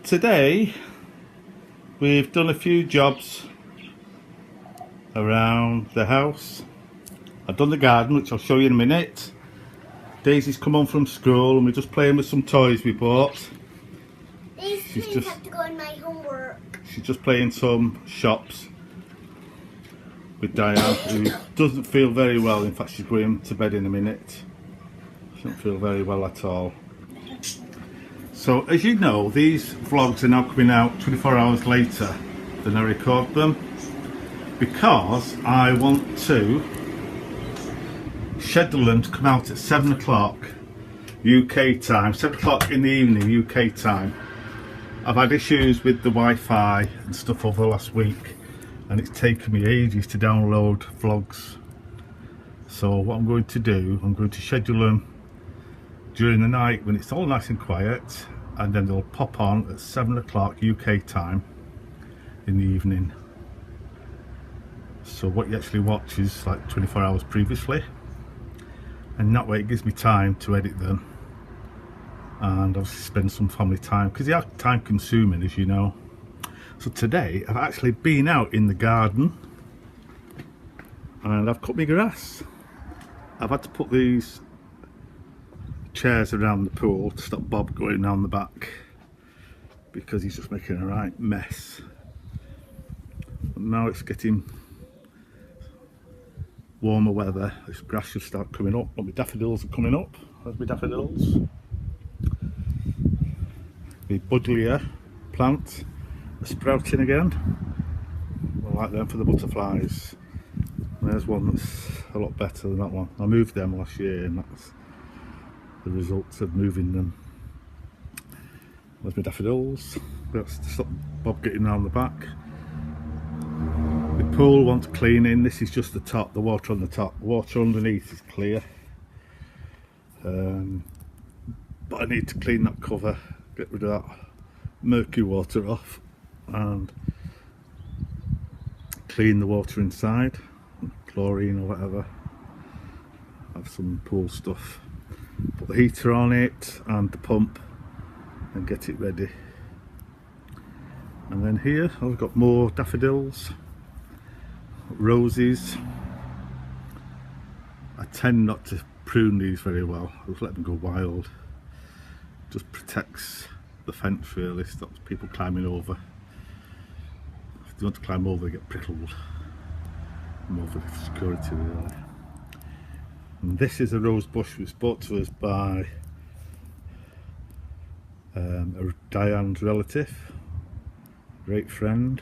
today we've done a few jobs around the house. I've done the garden, which I'll show you in a minute. Daisy's come home from school and we're just playing with some toys we bought. These things have to go in my homework. She's just playing some shops with Diane, who doesn't feel very well. In fact, she's going to bed in a minute. She doesn't feel very well at all. So as you know, these vlogs are now coming out 24 hours later than I record them, because I want to schedule them to come out at 7 o'clock UK time, 7 o'clock in the evening UK time. I've had issues with the Wi-Fi and stuff over the last week, and it's taken me ages to download vlogs. So what I'm going to do, I'm going to schedule them during the night when it's all nice and quiet, and then they'll pop on at 7 o'clock UK time in the evening. So what you actually watch is like 24 hours previously, and that way it gives me time to edit them and obviously spend some family time, because they are time consuming, as you know. So today I've actually been out in the garden and I've cut my grass. I've had to put these chairs around the pool to stop Bob going down the back, because he's just making a right mess. But now it's getting warmer weather, this grass should start coming up. Well, my daffodils are coming up. There's my daffodils. The buddleia plant are sprouting again. I like them for the butterflies. There's one that's a lot better than that one. I moved them last year, and that's the results of moving them. There's my daffodils. That's to stop Bob getting around the back. The pool wants cleaning. This is just the top, the water on the top. The water underneath is clear. But I need to clean that cover, get rid of that murky water off, and clean the water inside, chlorine or whatever. Have some pool stuff. Put the heater on it and the pump and get it ready. And then here I've got more daffodils, roses. I tend not to prune these very well. I just let them go wild. Just protects the fence, really, stops people climbing over. If they want to climb over, they get prickled. More for security, really. And this is a rose bush which was brought to us by Diane's relative, great friend,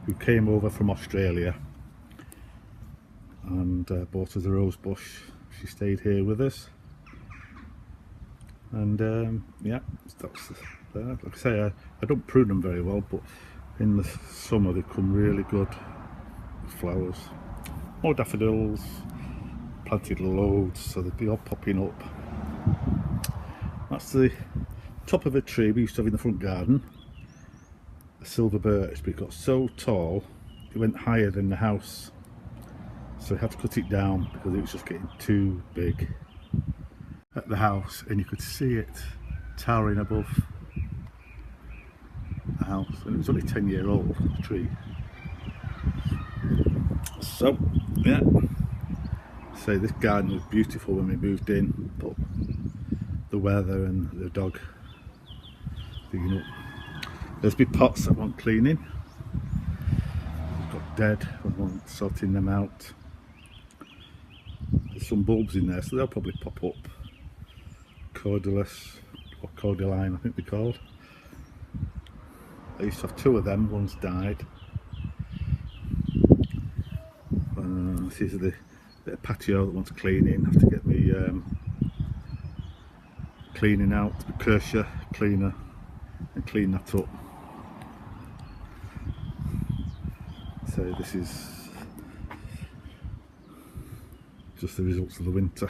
who came over from Australia and bought us a rose bush. She stayed here with us, and yeah, that's there. Like I say, I don't prune them very well, but in the summer they come really good with flowers. More daffodils, planted loads, so they'll be all popping up. That's the top of a tree we used to have in the front garden, a silver birch, but it got so tall it went higher than the house, so we had to cut it down because it was just getting too big at the house, and you could see it towering above the house, and it was only 10-year-old tree. So yeah, so this garden was beautiful when we moved in, but the weather and the dog digging up. There's big pots that want cleaning. Got dead, I want sorting them out. There's some bulbs in there, so they'll probably pop up. Cordylis, or cordyline I think they're called. I used to have two of them, one's died. This is the bit of patio that wants cleaning. I have to get me cleaning out, the precursor cleaner, and clean that up. So this is just the results of the winter.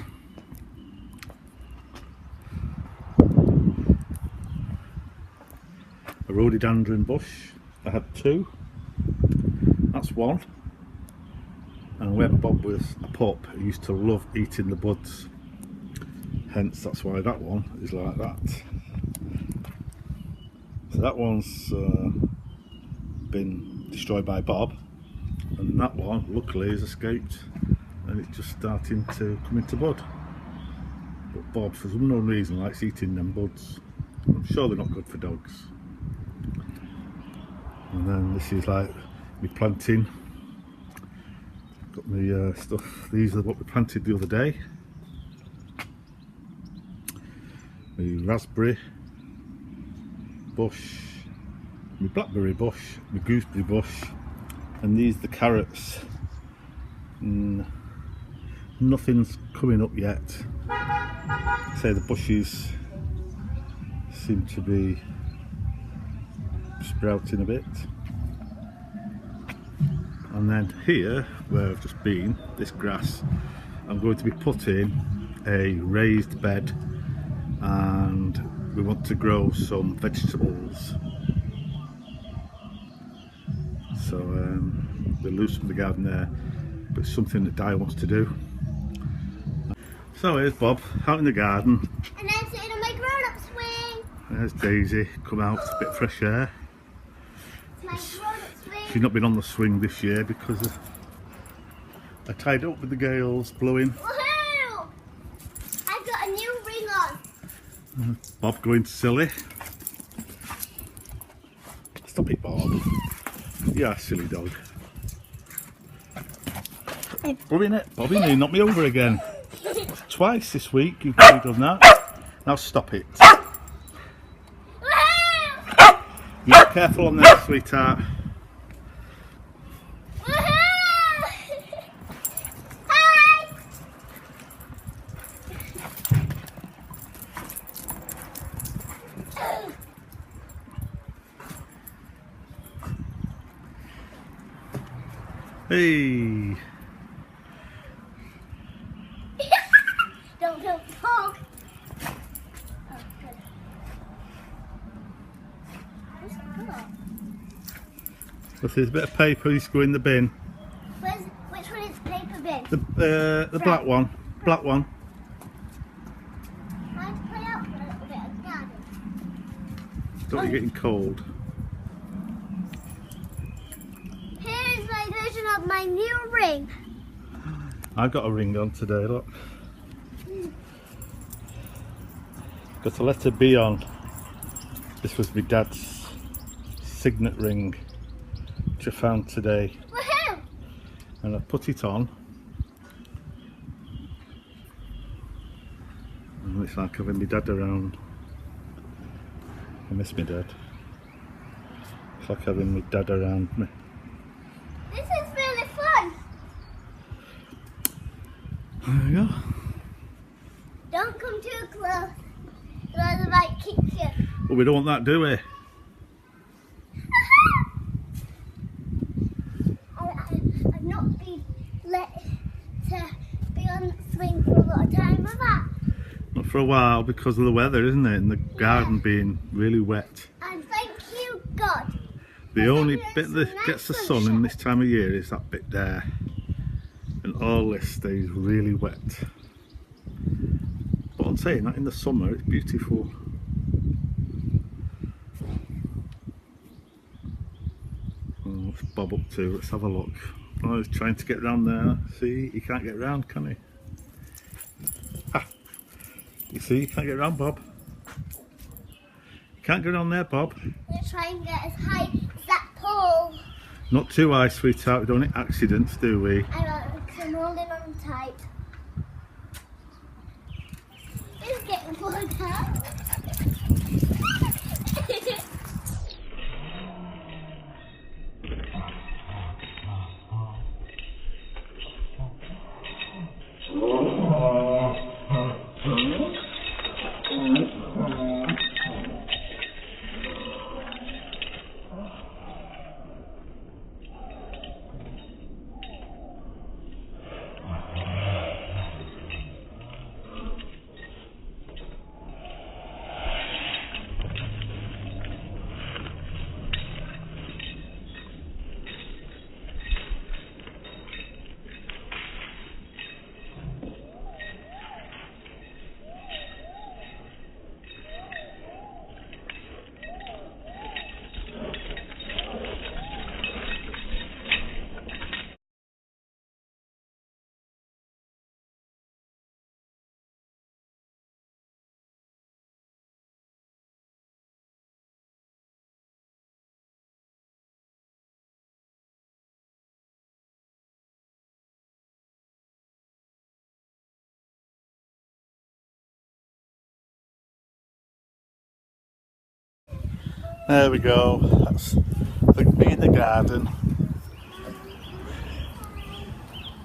A rhododendron bush, I had two, that's one. And when Bob was a pup, he used to love eating the buds, hence that's why that one is like that. So that one's been destroyed by Bob, and that one luckily has escaped and it's just starting to come into bud. But Bob, for some unknown reason, likes eating them buds. I'm sure they're not good for dogs. And then this is like me planting. Got me stuff. These are what we planted the other day. My raspberry bush, my blackberry bush, my gooseberry bush, and these are the carrots. Nothing's coming up yet. Say the bushes seem to be sprouting a bit. And then here, where I've just been, this grass, I'm going to be putting a raised bed, and we want to grow some vegetables. So we'll lose some of the garden there, but it's something that Di wants to do. So here's Bob out in the garden. And I'm sitting on my grown-up swing. There's Daisy, come out, a bit of fresh air. It's my grown-up swing. She's not been on the swing this year because I tied up with the gales blowing. Woohoo! I've got a new ring on. Bob going silly. Stop it, Bob. Yeah, silly dog. Oh, rubbing it. Bobby, you knocked me over again. Twice this week you've done that. Now stop it. Woohoo! You be careful on there, sweetheart. Woohoo! Hi! Hey. Don't dog. Oh, good. Where's the dog? Look, there's a bit of paper used to go in the bin. Which one is the paper bin? The black one. Black one. I want to play out for a little bit of garden. Don't want you getting cold. Here's my version of my new ring. I've got a ring on today, look. Got a letter B on. This was my dad's signet ring, which I found today. Woohoo! And I put it on. And it's like having my dad around. I miss my dad. It's like having my dad around me. This is really fun. There you go. Don't come too close, otherwise I might kick you. Well, we don't want that, do we? I've not been let to be on the swing for a lot of time, have I? Not for a while because of the weather, isn't it? And the garden being really wet. And thank you, God. The only bit that gets the sun in this time of year is that bit there. And all this stays really wet. But I'm saying that in the summer it's beautiful. Oh, what's Bob up to? Let's have a look. Oh, he's trying to get round there. See, he can't get round, can he? Ah, you see, he can't get round, Bob. You can't get on there, Bob. We're trying to get as high as that pole. Not too high, sweetheart. We don't want accidents, do we? I know, because I'm holding on tight. It's getting bored out. There we go. That's me in the garden.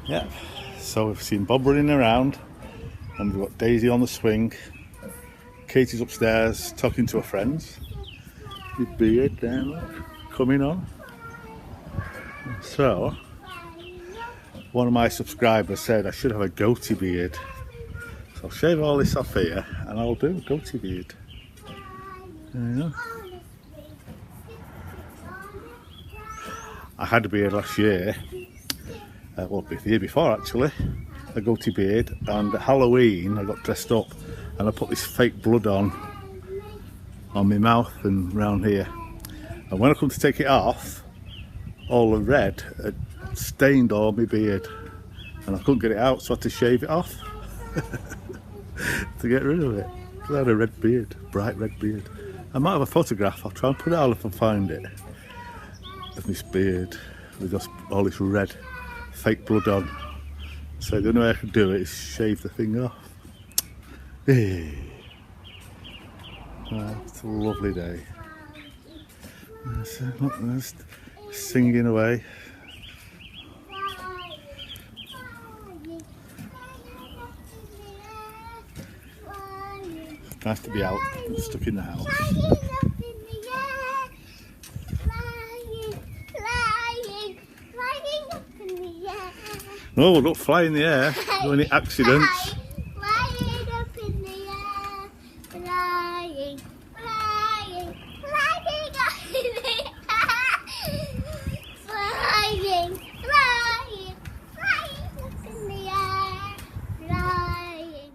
Yep. So we've seen Bob running around, and we've got Daisy on the swing. Katie's upstairs talking to her friends. Your beard there, look, coming on. So, one of my subscribers said I should have a goatee beard. So I'll shave all this off here and I'll do a goatee beard. There you go. I had a beard last year, well, the year before actually, a goatee beard, and at Halloween I got dressed up and I put this fake blood on my mouth and round here. And when I come to take it off, all the red had stained all my beard and I couldn't get it out, so I had to shave it off to get rid of it. I had a red beard, bright red beard. I might have a photograph, I'll try and put it out if I find it, of this beard with just all this red fake blood on. So the only way I can do it is shave the thing off. Hey. It's a lovely day. Look, there's singing away. Nice to be out, stuck in the house. No, don't fly in the air. No any accidents. Flying up in the air, flying, flying, flying up in the air, flying, flying, flying up in the air, flying.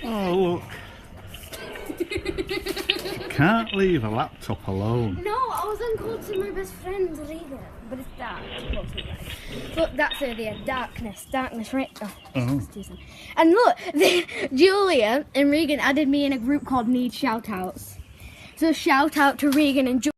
Oh look. Can't leave a laptop alone. No, I was on call to my best friend to leave it, but it's dark. Look, that's there, darkness, right? Oh. And look, Julia and Regan added me in a group called Need Shoutouts. So shout out to Regan and Julia.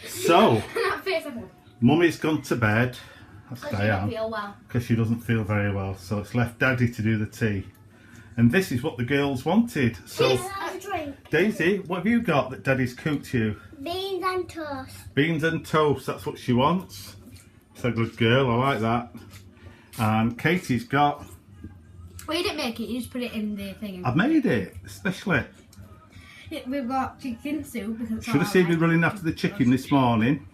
So, Mummy's gone to bed. That's Diane. Because she doesn't feel very well. So it's left Daddy to do the tea. And this is what the girls wanted. So, Daisy, what have you got that Daddy's cooked you? Beans and toast. Beans and toast, that's what she wants. She's a good girl, I like that. And Katie's got... Well, you didn't make it, you just put it in the thing. I made it, especially. We've got chicken soup. Should have seen me running after the chicken this morning.